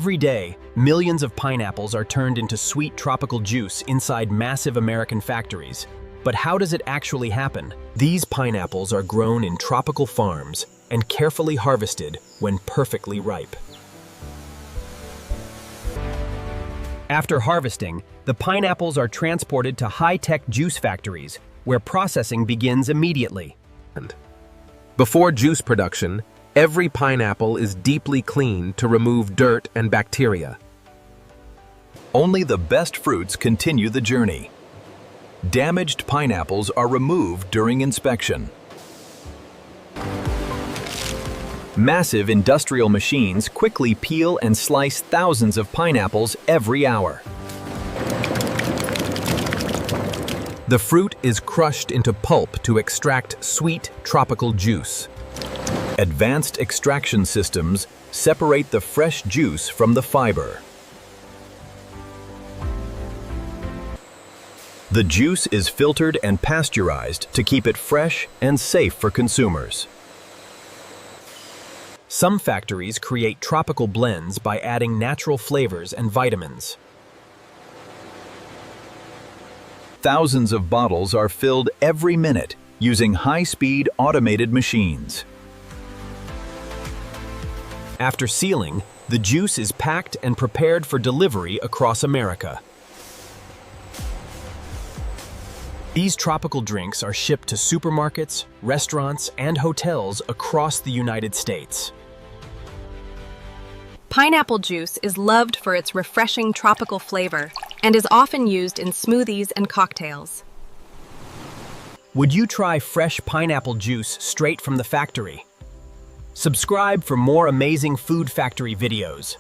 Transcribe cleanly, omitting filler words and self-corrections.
Every day, millions of pineapples are turned into sweet tropical juice inside massive American factories. But how does it actually happen? These pineapples are grown in tropical farms and carefully harvested when perfectly ripe. After harvesting, the pineapples are transported to high-tech juice factories, where processing begins immediately. Before juice production, every pineapple is deeply cleaned to remove dirt and bacteria. Only the best fruits continue the journey. Damaged pineapples are removed during inspection. Massive industrial machines quickly peel and slice thousands of pineapples every hour. The fruit is crushed into pulp to extract sweet tropical juice. Advanced extraction systems separate the fresh juice from the fiber. The juice is filtered and pasteurized to keep it fresh and safe for consumers. Some factories create tropical blends by adding natural flavors and vitamins. Thousands of bottles are filled every minute using high-speed automated machines. After sealing, the juice is packed and prepared for delivery across America. These tropical drinks are shipped to supermarkets, restaurants, and hotels across the United States. Pineapple juice is loved for its refreshing tropical flavor and is often used in smoothies and cocktails. Would you try fresh pineapple juice straight from the factory? Subscribe for more amazing food factory videos.